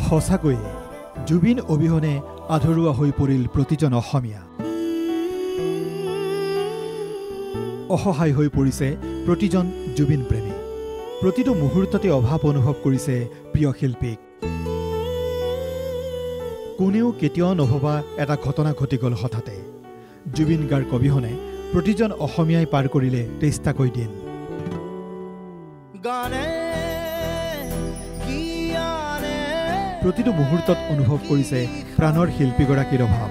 সঁচাকৈয়ে জুবিন অবিহনে আধৰুৱা হৈ পৰিল প্ৰতিজন অসমীয়া। অসহায় হৈ পৰিছে প্ৰতিজন জুবিন প্ৰেমী। প্ৰতিটো মুহূৰ্ততে অভাৱ অনুভৱ কৰিছে প্ৰিয় শিল্পীক। কোনেও কেতিয়াও নভবা এটা ঘটনা ঘটি গ'ল হঠাতে। জুবিন গাৰ্গ অবিহনে প্ৰতিজন অসমীয়াই পাৰ কৰিলে 23টাকৈ দিন। প্ৰতিটো মুহূৰ্তত অনুভৱ কৰিছে প্ৰাণৰ শিল্পীগৰাকীৰ অভাৱ।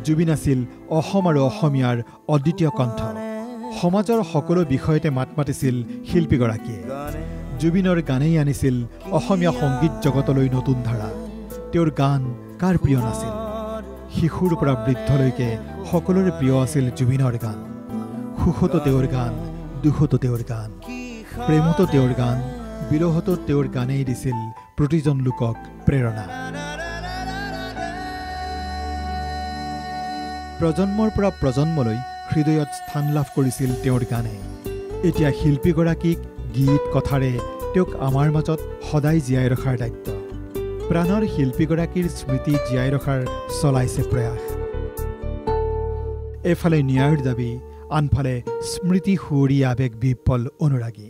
জুবিন আছিল অসম আৰু অসমীয়াৰ অদ্বিতীয় কণ্ঠ। সমাজৰ সকলো বিষয়তে মাত মাতিছিল শিল্পীগৰাকীয়ে। জুবিনৰ গানেই আনিছিল অসমীয়া সংগীত জগতলৈ নতুন ধাৰা। তেওঁৰ গান কাৰ প্ৰিয় নাছিল? শিশুৰ পৰা বৃদ্ধলৈকে সকলোৰে প্ৰিয় আছিল জুবিনৰ গান। সুখতো তেওঁৰ গান, দুখতো তেওঁৰ গান, প্ৰেমতো তেওঁৰ গান, বিৰহতো তেওঁৰ গানেই দিছিল প্ৰতিজন লোকক প্ৰেৰণা। প্ৰজন্মৰ পৰা প্ৰজন্মলৈ হৃদয়ত স্থান লাভ কৰিছিল তেওঁৰ গানে। এতিয়া শিল্পীগৰাকীক গীত কথাৰে তেওঁক আমাৰ মাজত সদায় জীয়াই ৰখাৰ দায়িত্ব। প্ৰাণৰ শিল্পীগৰাকীৰ স্মৃতি জীয়াই ৰখাৰ চলাইছে প্ৰয়াস। এফালে ন্যায়ৰ দাবী, আনফালে স্মৃতি সুঁৱৰি আৱেগ বিহ্বল অনুৰাগী।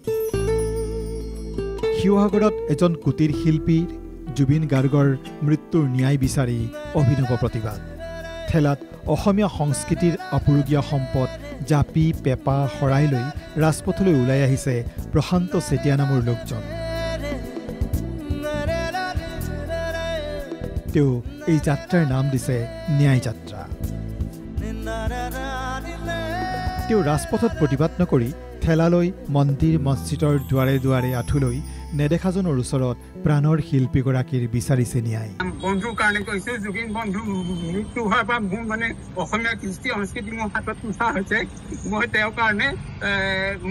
শিৱসাগৰত এজন কুটিৰ শিল্পীৰ জুবিন গাৰ্গৰ মৃত্যুৰ ন্যায় বিচাৰি অভিনৱ প্ৰতিবাদ। ঠেলাত অসমীয়া সংস্কৃতিৰ আপুৰুগীয়া সম্পদ জাপি পেপা শৰাই লৈ ৰাজপথলৈ ওলাই আহিছে প্ৰশান্ত চেতিয়া নামৰ লোকজন। তেওঁ এই যাত্ৰাৰ নাম দিছে ন্যায় যাত্ৰা। তেওঁ ৰাজপথত প্ৰতিবাদ নকৰি ঠেলালৈ মন্দিৰ মছজিদৰ দুৱাৰে দুৱাৰে আঁঠুলৈ নেদেখাজনৰ ওচৰত প্ৰাণৰ শিল্পীগৰাকীৰ বিচাৰিছে ন্যায়। বন্ধুৰ কাৰণে কৈছো, জুবিন বন্ধু মৃত্যু হোৱাৰ পৰা মোৰ মানে অসমীয়া কৃষ্টি সংস্কৃতি মোৰ হাতত মুঠা হৈছে। মই তেওঁৰ কাৰণে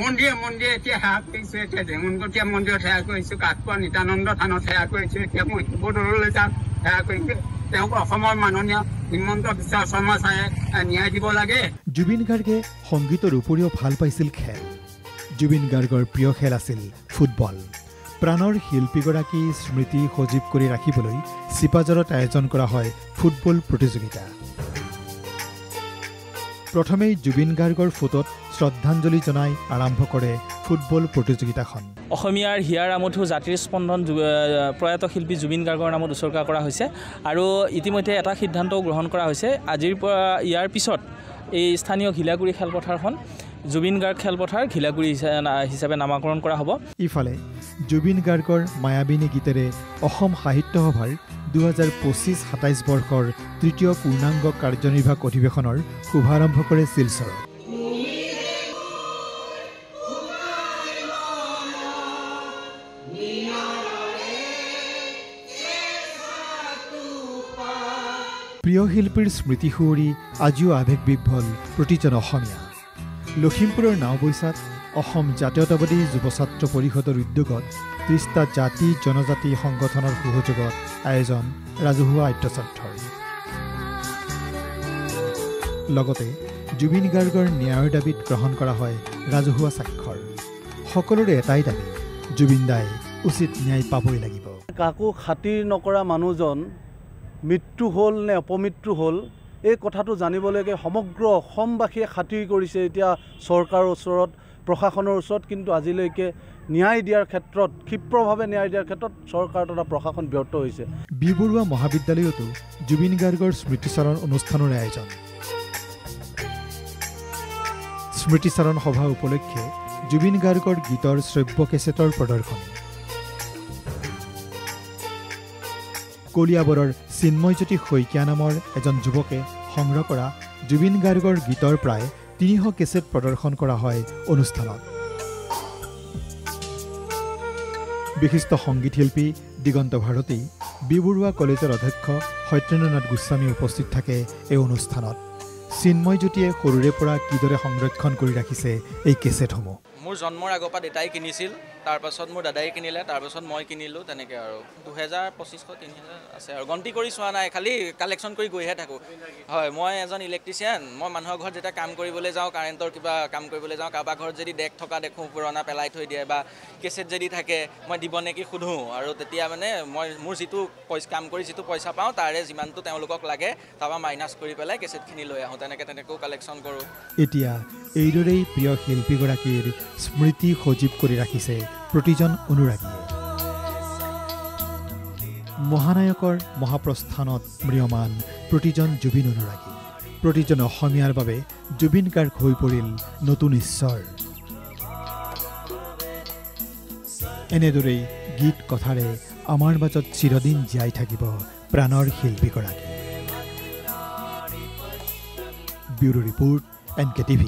মন্দিৰে এতিয়া সেৱা কৰিছো। এতিয়া ডেঙনকটীয়া মন্দিৰত সেৱা কৰিছো, কাঠপুৱা নিতানন্দ থানত সেৱা কৰিছো। এতিয়া মই শিৱদৌললৈ যাম, সেৱা কৰিছো। তেওঁক অসমৰ মাননীয় হিমন্ত বিশ্ব শৰ্মা ছাৰে ন্যায় দিব লাগে। জুবিন গাৰ্গে সংগীতৰ উপৰিও ভাল পাইছিল খেল। জুবিন গাৰ্গৰ প্ৰিয় খেল আছিল ফুটবল। প্ৰাণৰ শিল্পীগৰাকী স্মৃতি সজীৱ কৰি ৰাখিবলৈ চিপাঝাৰত আয়োজন কৰা হয় ফুটবল প্ৰতিযোগিতা। প্ৰথমেই জুবিন গাৰ্গৰ ফটোত শ্ৰদ্ধাঞ্জলি জনাই আৰম্ভ কৰে ফুটবল প্ৰতিযোগিতাখন। অসমীয়াৰ হিয়াৰ আমঠু জাতিৰ স্পন্দন প্ৰয়াত শিল্পী জুবিন গাৰ্গৰ নামত উৎসৰ্গা কৰা হৈছে। আৰু ইতিমধ্যে এটা সিদ্ধান্তও গ্ৰহণ কৰা হৈছে, আজিৰ পৰা ইয়াৰ পিছত এই স্থানীয় ঘিলাগুৰি খেলপথাৰখন জুবিন গাৰ্গ খেলপথাৰ ঘিলাগুৰি হিচাপে নামাকৰণ কৰা হ'ব। ইফালে জুবিন গাৰ্গৰ মায়াবিনী গীতেৰে অসম সাহিত্য সভাৰ 2025-27 বৰ্ষৰ তৃতীয় পূৰ্ণাংগ কাৰ্যনিৰ্বাহক অধিৱেশনৰ শুভাৰম্ভ কৰে শিলচৰত। প্ৰিয় শিল্পীৰ স্মৃতি সুঁৱৰি আজিও আৱেগ বিহ্বল প্ৰতিজন অসমীয়া। লখিমপুৰৰ নাওবৈচাত অসম জাতীয়তাবাদী যুৱ ছাত্ৰ পৰিষদৰ উদ্যোগত 30টা জাতি জনজাতি সংগঠনৰ সহযোগত আয়োজন ৰাজহুৱা আদ্যশ্ৰাদ্ধৰ। লগতে জুবিন গাৰ্গৰ ন্যায়ৰ দাবীত গ্ৰহণ কৰা হয় ৰাজহুৱা স্বাক্ষৰ। সকলোৰে এটাই দাবী, জুবিন দাই উচিত ন্যায় পাবই লাগিব। কাকো খাতিৰ নকৰা মানুহজন মৃত্যু হ'ল নে অপমৃত্যু হ'ল, এই কথাটো জানিবলৈকে সমগ্ৰ অসমবাসীয়ে খাতিৰ কৰিছে এতিয়া চৰকাৰৰ ওচৰত, প্ৰশাসনৰ ওচৰত। কিন্তু আজিলৈকে ন্যায় দিয়াৰ ক্ষেত্ৰত, ক্ষিপ্ৰভাৱে ন্যায় দিয়াৰ ক্ষেত্ৰত চৰকাৰ তথা প্ৰশাসন ব্যৰ্থ হৈছে। বি বৰুৱা মহাবিদ্যালয়তো জুবিন গাৰ্গৰ স্মৃতিচাৰণ অনুষ্ঠানৰ আয়োজন। স্মৃতিচাৰণ সভা উপলক্ষে জুবিন গাৰ্গৰ গীতৰ শ্ৰব্য কেছেটৰ প্ৰদৰ্শনী। কলিয়াবৰৰ চিন্ময়জ্যোতি শইকীয়া নামৰ এজন যুৱকে সংগ্ৰহ কৰা জুবিন গাৰ্গৰ গীতৰ প্ৰায় 300 কেছেট প্ৰদৰ্শন কৰা হয় অনুষ্ঠানত। বিশিষ্ট সংগীত শিল্পী দিগন্ত ভাৰতী, বি বৰুৱা কলেজৰ অধ্যক্ষ সত্যেন্দ্ৰনাথ গোস্বামী উপস্থিত থাকে এই অনুষ্ঠানত। চিন্ময়জ্যোতিয়ে সৰুৰে পৰা কিদৰে সংৰক্ষণ কৰি ৰাখিছে এই কেছেটসমূহ। মোৰ জন্মৰ আগৰ পৰা দেউতাই কিনিছিল, তাৰপাছত মোৰ দাদাই কিনিলে, তাৰপাছত মই কিনিলোঁ, তেনেকৈ আৰু 2000-2500-3000 আছে আৰু গন্তি কৰি চোৱা নাই, খালি কালেকশ্যন কৰি গৈহে থাকোঁ। হয়, মই এজন ইলেক্ট্ৰিচিয়ান। মই মানুহৰ ঘৰত যেতিয়া কাম কৰিবলৈ যাওঁ, কাৰেণ্টৰ কিবা কাম কৰিবলৈ যাওঁ, কাৰোবাৰ ঘৰত যদি ডেক থকা দেখোঁ, পুৰণা পেলাই থৈ দিয়ে বা কেছেট যদি থাকে, মই দিব নেকি সোধোঁ, আৰু তেতিয়া মানে মই মোৰ যিটো কাম কৰি যিটো পইচা পাওঁ তাৰে যিমানটো তেওঁলোকক লাগে তাৰপৰা মাইনাছ কৰি পেলাই কেছেটখিনি লৈ আহোঁ, তেনেকৈও কালেকশ্যন কৰোঁ। এতিয়া এইদৰেই প্ৰিয় শিল্পীগৰাকীৰ স্মৃতি সজীৱ কৰি ৰাখিছে প্ৰতিজন অনুৰাগীয়ে। মহানায়কৰ মহাপ্ৰস্থানত ম্ৰিয়মান প্ৰতিজন জুবিন অনুৰাগী, প্ৰতিজন অসমীয়াৰ বাবে জুবিন গাৰ্গ হৈ পৰিল নতুন ঈশ্বৰ। এনেদৰেই গীত কথাৰে আমাৰ মাজত চিৰদিন জীয়াই থাকিব প্ৰাণৰ শিল্পীগৰাকী। Bureau report NKTV।